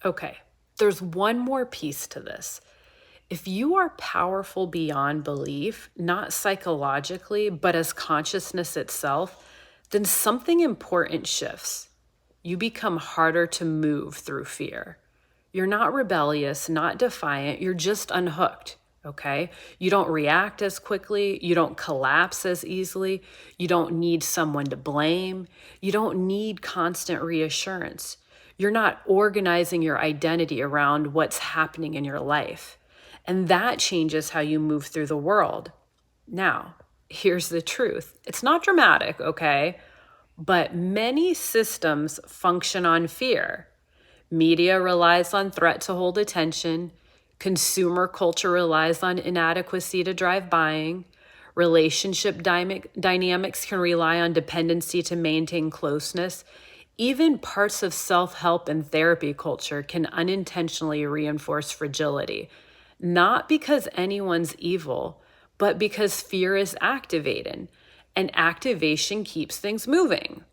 Okay, there's one more piece to this. If you are powerful beyond belief, not psychologically, but as consciousness itself, then something important shifts. You become harder to move through fear. You're not rebellious, not defiant, you're just unhooked, okay? You don't react as quickly, you don't collapse as easily, you don't need someone to blame, you don't need constant reassurance. You're not organizing your identity around what's happening in your life. And that changes how you move through the world. Now, here's the truth. It's not dramatic, okay? But many systems function on fear. Media relies on threat to hold attention. Consumer culture relies on inadequacy to drive buying. Relationship dynamics can rely on dependency to maintain closeness. Even parts of self-help and therapy culture can unintentionally reinforce fragility, not because anyone's evil, but because fear is activated, and activation keeps things moving.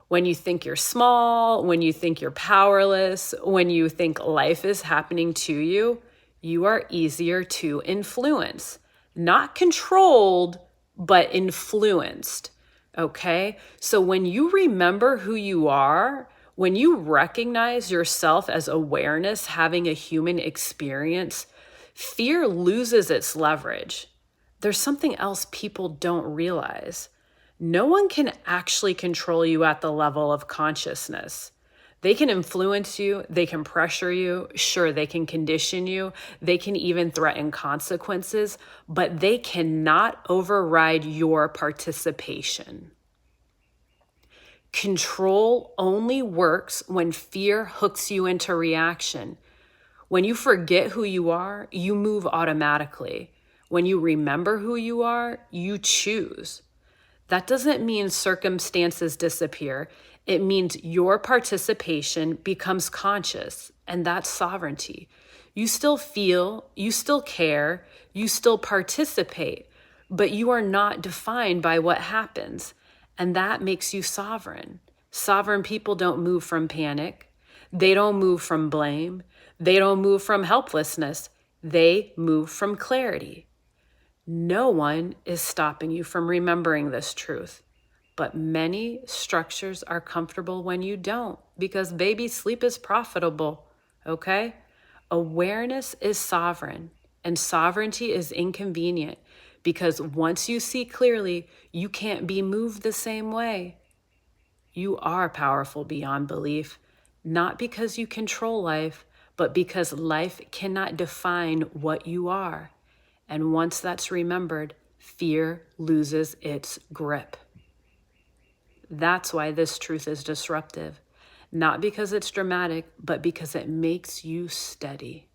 When you think you're small, when you think you're powerless, when you think life is happening to you, you are easier to influence. Not controlled, but influenced. Okay? So when you remember who you are, when you recognize yourself as awareness, having a human experience, fear loses its leverage. There's something else people don't realize. No one can actually control you at the level of consciousness. They can influence you, they can pressure you, sure, they can condition you, they can even threaten consequences, but they cannot override your participation. Control only works when fear hooks you into reaction. When you forget who you are, you move automatically. When you remember who you are, you choose. That doesn't mean circumstances disappear. It means your participation becomes conscious, and that's sovereignty. You still feel, you still care, you still participate, but you are not defined by what happens, and that makes you sovereign. Sovereign people don't move from panic. They don't move from blame. They don't move from helplessness. They move from clarity. No one is stopping you from remembering this truth, but many structures are comfortable when you don't, because baby sleep is profitable, okay? Awareness is sovereign, and sovereignty is inconvenient, because once you see clearly, you can't be moved the same way. You are powerful beyond belief, not because you control life, but because life cannot define what you are. And once that's remembered, fear loses its grip. That's why this truth is disruptive. Not because it's dramatic, but because it makes you steady.